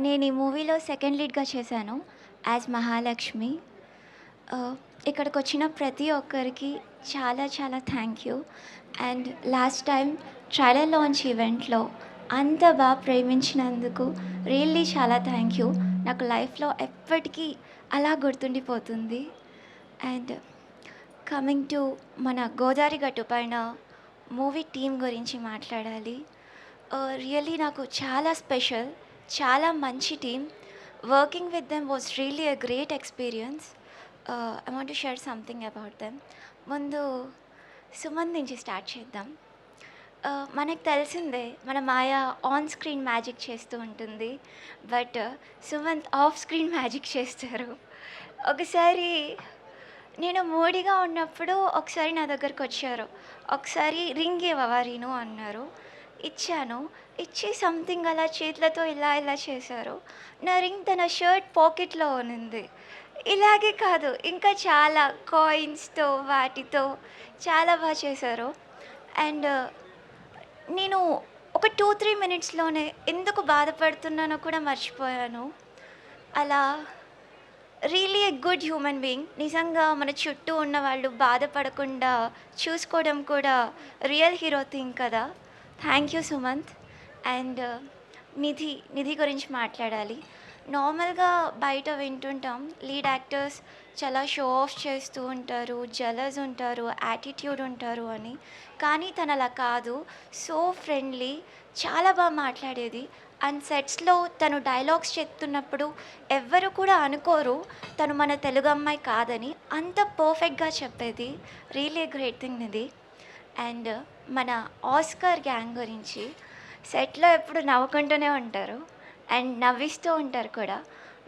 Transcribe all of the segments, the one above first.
నేను ఈ మూవీలో సెకండ్ లీడ్‌గా చేశాను యాజ్ మహాలక్ష్మి. ఆహ్, ఇక్కడికొచ్చిన ప్రతి ఒక్కరికి చాలా చాలా thank you. And last time trailer launch ఈవెంట్‌లో అంత ప్రేమించినందుకు రియల్లీ చాలా థ్యాంక్ యూ. నాకు లైఫ్‌లో ఎప్పటికీ అలా గుర్తుండిపోతుంది. అండ్ కమింగ్ టు మన గోదారి గట్టు పైన మూవీ టీమ్ గురించి మాట్లాడాలి. రియల్లీ నాకు చాలా స్పెషల్, చాలా మంచి team. Working with them was really a great experience. I want to share something about them. ముందు సుమంత్ నుంచి స్టార్ట్ చేద్దాం. మనకు తెలిసిందే మన మాయ ఆన్ స్క్రీన్ మ్యాజిక్ చేస్తూ ఉంటుంది, but Sumanth off screen magic చేస్తారు. ఒకసారి నేను మూడీగా ఉన్నప్పుడు ఒకసారి నా దగ్గరకు వచ్చారు. ఒకసారి రింగ్ ఇవ్వవా రీను అన్నారు. ఇచ్చాను. ఇచ్చి సంథింగ్ అలా చేతులతో ఇలా ఇలా చేశారు. నా రింగ్ తన షర్ట్ పాకెట్‌లో ఉన్నింది. ఇలాగే కాదు, ఇంకా చాలా కాయిన్స్‌తో వాటితో చాలా చేశారు. అండ్ నేను ఒక 2, 3 మినిట్స్‌లోనే ఎందుకు బాధపడుతున్నానో కూడా మర్చిపోయాను. అలా really a good human being. నిజంగా మన చుట్టూ ఉన్న వాళ్ళు బాధపడకుండా చూసుకోవడం కూడా రియల్ హీరో థింగ్ కదా. Thank you Sumanth. అండ్ నిధి గురించి మాట్లాడాలి. నార్మల్గా బయట వింటుంటాం లీడ్ యాక్టర్స్ చాలా షో ఆఫ్ చేస్తూ ఉంటారు, జలస్ ఉంటారు, యాటిట్యూడ్ ఉంటారు అని. కానీ తను అలా కాదు. సో ఫ్రెండ్లీ, చాలా మాట్లాడేది. అండ్ సెట్స్లో తను డైలాగ్స్ చెప్తున్నప్పుడు ఎవ్వరు కూడా అనుకోరు తను మన తెలుగు అమ్మాయి కాదని. అంత పర్ఫెక్ట్గా చెప్పేది. రియలీ గ్రేట్ థింగ్ ఇది. అండ్ మన ఆస్కార్ గ్యాంగ్ గురించి, సెట్లో ఎప్పుడు నవ్వుకుంటూనే ఉంటారు అండ్ నవ్విస్తూ ఉంటారు కూడా.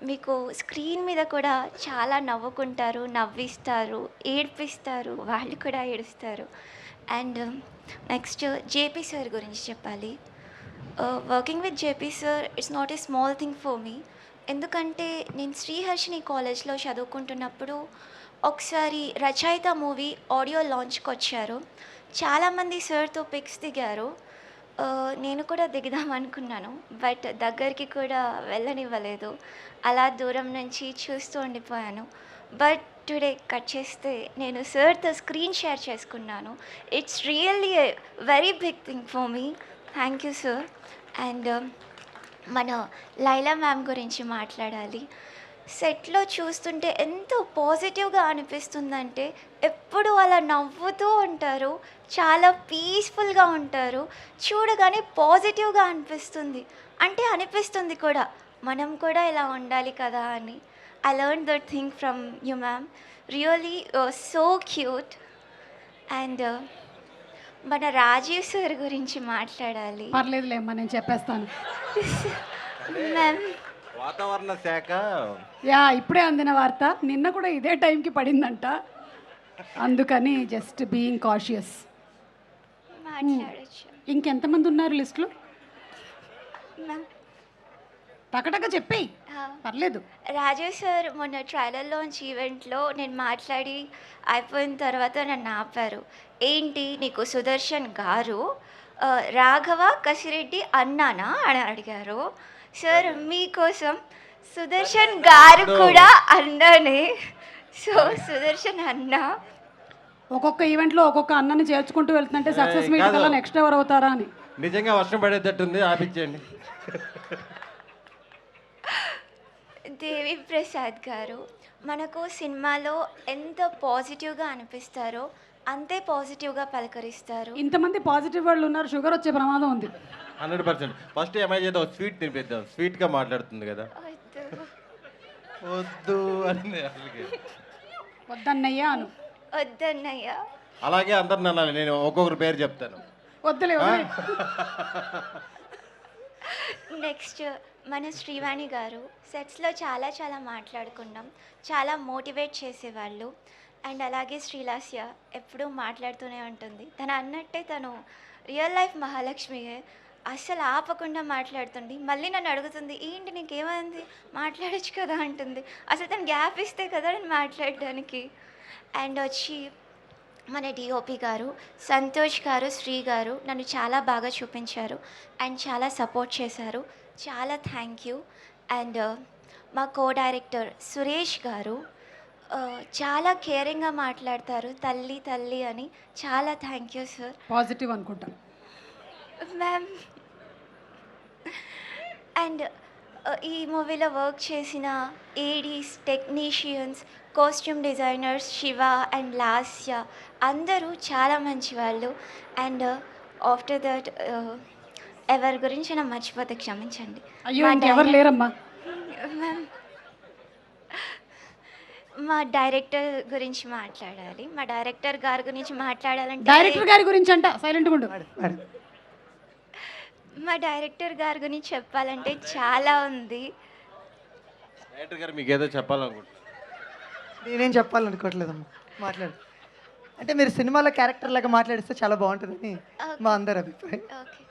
మీకు స్క్రీన్ మీద కూడా చాలా నవ్వుకుంటారు, నవ్విస్తారు, ఏడిపిస్తారు, వాళ్ళు కూడా ఏడుస్తారు. అండ్ నెక్స్ట్ జేపీ సార్ గురించి చెప్పాలి. Working with JP sir it's not a small thing for మీ. ఎందుకంటే నేను శ్రీహర్షిని కాలేజ్లో చదువుకుంటున్నప్పుడు ఒకసారి రచయిత మూవీ ఆడియో లాంచ్కి వచ్చారు. చాలామంది సార్తో పిక్స్ దిగారు. నేను కూడా దిగుదాం అనుకున్నాను, బట్ దగ్గరికి కూడా వెళ్ళనివ్వలేదు. అలా దూరం నుంచి చూస్తూ ఉండిపోయాను. బట్ టుడే కట్ చేస్తే నేను సార్తో స్క్రీన్ షేర్ చేసుకున్నాను. It's really a very big thing for me. Thank you sir. And మన లైలా మ్యామ్ గురించి మాట్లాడాలి. సెట్లో చూస్తుంటే ఎంతో పాజిటివ్గా అనిపిస్తుందంటే, ఎప్పుడు అలా నవ్వుతూ ఉంటారు, చాలా పీస్ఫుల్గా ఉంటారు. చూడగానే పాజిటివ్గా అనిపిస్తుంది. అంటే అనిపిస్తుంది కూడా మనం కూడా ఇలా ఉండాలి కదా అని. I learn that thing from you ma'am. Really so cute. And మన రాజీవ్ సార్ గురించి మాట్లాడాలి. పర్లేదులేమ్మా, నేను చెప్పేస్తాను. మ్యామ్, వాతావరణ శాఖ ఇప్పుడే అందిన వార్త. నిన్న కూడా ఇదే టైంకి పడిందంట, అందుకని జస్ట్ బీయింగ్ కాషియస్. మాట్లాడచ్చు ఇంకెంతమంది ఉన్నారు లిస్టులో? మ్యామ్. టకటక చెప్పేయి, పర్లేదు. రాజీవ్ సార్ మొన్న ట్రైలర్ లాంచ్ ఈవెంట్లో నేను మాట్లాడి అయిపోయిన తర్వాత నన్ను ఆపారు. ఏంటి నీకు సుదర్శన్ గారు రాఘవ కసిరెడ్డి అన్నానా అని అడిగారు. సార్ మీకోసం సుదర్శన్ గారు కూడా అన్నానే. సో సుదర్శన్ అన్న. ఒక్కొక్క ఈవెంట్లో ఒక్కొక్క అన్నని చేర్చుకుంటూ వెళ్తుందంటే సక్సెస్ మీట్ కల్లా నెక్స్ట్ ఎవరు అవుతారా అని. నిజంగా వర్షం పడేటట్టుంది, ఆపించండి. దేవి ప్రసాద్ గారు మనకు సినిమాలో ఎంత పాజిటివ్గా అనిపిస్తారో అంతే పాజిటివ్గా పలకరిస్తారు. ఇంతమంది పాజిటివ్ వాళ్ళు ఉన్నారు, షుగర్ వచ్చే ప్రమాదం ఉంది. 100%. ఫస్ట్ ఏమై చేద్దాం, స్వీట్ తినిపిద్దాం. స్వీట్గా మాట్లాడుతుంది కదా. వద్దు వద్దు అని అసలుకి వద్దన్నయ్యా అను. వద్దన్నయ్య. అలాగే అందరు నన్ను, నేను ఒక్కొక్కరు పేరు చెప్తాను. వద్దులే వదిలే. నెక్స్ట్ మన శ్రీవాణి గారు సెట్స్లో చాలా చాలా మాట్లాడుకున్నాం, చాలా మోటివేట్ చేసేవాళ్ళు. అండ్ అలాగే శ్రీలాస్య ఎప్పుడూ మాట్లాడుతూనే ఉంటుంది. తను అన్నట్టే తను రియల్ లైఫ్ మహాలక్ష్మియే. అస్సలు ఆపకుండా మాట్లాడుతుంది. మళ్ళీ నన్ను అడుగుతుంది, ఏంటి నీకేమైంది, మాట్లాడచ్చు కదా అంటుంది. అసలు తను గ్యాప్ ఇస్తే కదా నేను మాట్లాడడానికి. అండ్ వచ్చి మన డిఓపి గారు సంతోష్ గారు, శ్రీ గారు నన్ను చాలా బాగా చూపించారు అండ్ చాలా సపోర్ట్ చేశారు. చాలా థ్యాంక్ యూ. అండ్ మా కో డైరెక్టర్ సురేష్ గారు చాలా కేరింగ్గా మాట్లాడతారు, తల్లి తల్లి అని. చాలా థ్యాంక్ యూ సార్. పాజిటివ్ అనుకుంటా. మ్యామ్ అండ్ ఈ మూవీలో వర్క్ చేసిన Aedes, technicians, costume designers Shiva and Lasya అందరూ చాలా మంచి వాళ్ళు. అండ్ ఆఫ్టర్ దట్ ఎవరి గురించి నాకు మర్చిపోతే క్షమించండి. అయ్యో మా ఇంకెవరు లేరమ్మా. మ్యామ్ మా డైరెక్టర్ గురించి మాట్లాడాలి. మా డైరెక్టర్ గారి గురించి మాట్లాడాలంటే డైరెక్టర్ గారి గురించి అంట, సైలెంట్గా ఉండు. మా డైరెక్టర్ గారి గురించి చెప్పాలంటే చాలా ఉంది. డైరెక్టర్ గారు మీకు ఏదో చెప్పాలనుకుంటున్నారు. నేనేం చెప్పాలనుకోవట్లేదమ్మా, మాట్లాడు. అంటే మీరు సినిమాలో క్యారెక్టర్ లాగా మాట్లాడిస్తే చాలా బాగుంటుందని మా అందరి అభిప్రాయం. ఓకే.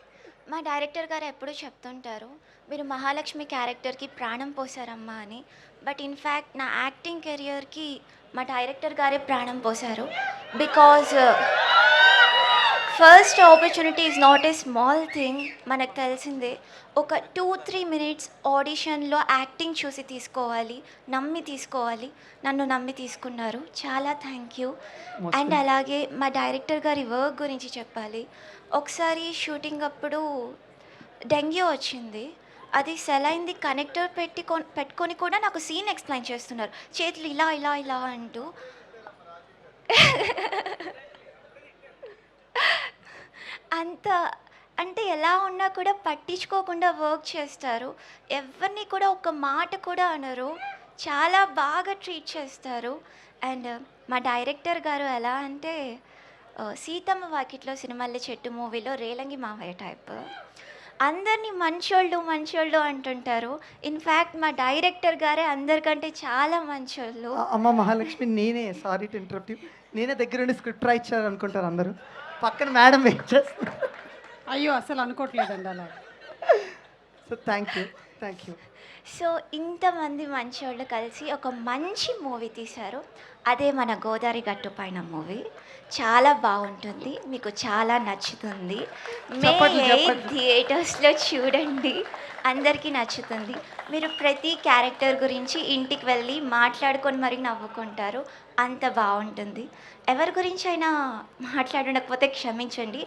మా డైరెక్టర్ గారు ఎప్పుడూ చెప్తుంటారు, మీరు మహాలక్ష్మి క్యారెక్టర్కి ప్రాణం పోసారమ్మా అని. బట్ ఇన్ఫ్యాక్ట్ నా యాక్టింగ్ కెరియర్కి మా డైరెక్టర్ గారే ప్రాణం పోసారు. Because first opportunity is not a small thing. మనకు తెలిసిందే, ఒక 2-3 మినిట్స్ ఆడిషన్లో యాక్టింగ్ చూసి తీసుకోవాలి, నమ్మి తీసుకోవాలి. నన్ను నమ్మి తీసుకున్నారు, చాలా థ్యాంక్ యూ. అండ్ అలాగే మా డైరెక్టర్ గారి వర్క్ గురించి చెప్పాలి. ఒకసారి షూటింగ్ అప్పుడు డెంగ్యూ వచ్చింది. అది సెలైన్ది కనెక్టర్ పెట్టుకొని కూడా నాకు సీన్ ఎక్స్ప్లెయిన్ చేస్తున్నారు, చేతులు ఇలా ఇలా ఇలా అంటూ. అంత అంటే ఎలా ఉన్నా కూడా పట్టించుకోకుండా వర్క్ చేస్తారు. ఎవరిని కూడా ఒక మాట కూడా అనరు, చాలా బాగా ట్రీట్ చేస్తారు. అండ్ మా డైరెక్టర్ గారు ఎలా అంటే సీతమ్మ వాకిట్లో సినిమాల్లో చెట్టు మూవీలో రేలంగి మావయ్య టైప్. అందరినీ మంచోళ్ళు మంచోళ్ళు అంటుంటారు. ఇన్ఫ్యాక్ట్ మా డైరెక్టర్ గారే అందరికంటే చాలా మంచోళ్ళు. అమ్మ మహాలక్ష్మి, నేనే సారీ టు ఇంటరప్ట్ యూ, నేనే దగ్గరుండి స్క్రిప్ట్ రాయించారు అనుకుంటారు అందరూ, పక్కన మేడం వెయిట్ చేస్తారు. అయ్యో అసలు అనుకోవట్లేదండి అలా. So thank you. సో ఇంతమంది మంచోళ్ళు కలిసి ఒక మంచి మూవీ తీశారు. అదే మన గోదావరి గట్టు పైన మూవీ. చాలా బాగుంటుంది, మీకు చాలా నచ్చుతుంది. మే 8 థియేటర్స్లో చూడండి, అందరికీ నచ్చుతుంది. మీరు ప్రతి క్యారెక్టర్ గురించి ఇంటికి వెళ్ళి మాట్లాడుకొని మరీ నవ్వుకుంటారు, అంత బాగుంటుంది. ఎవరి గురించి అయినా మాట్లాడకపోతే క్షమించండి.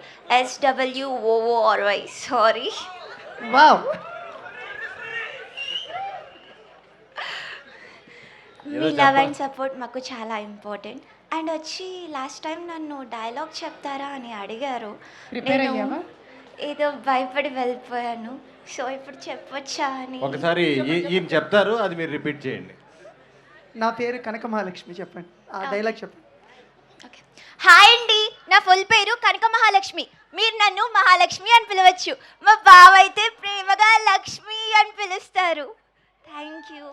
SWOORY, sorry. Wow, me love and support మాకు చాలా ఇంపార్టెంట్. అండ్ వచ్చి లాస్ట్ టైం నన్ను డైలాగ్ చెప్తారా అని అడిగారు. ప్రిపేర్ నేను అయ్యావా? ఏదో భయపడి వెళ్ళిపోయాను. సో ఇప్పుడు చెప్పొచ్చా అని. ఒకసారి ఈయన చెప్తారు, అది మీరు రిపీట్ చేయండి. నా పేరు కనక మహాలక్ష్మి, చెప్పండి ఆ డైలాగ్ చెప్పండి. ఓకే. హాయ్ అండి, నా ఫుల్ పేరు కనక మహాలక్ష్మి. మీరు నన్ను మహాలక్ష్మి అని పిలవచ్చు. మా బావ అయితే ప్రేమగా లక్ష్మి అని పిలుస్తారు. Thank you.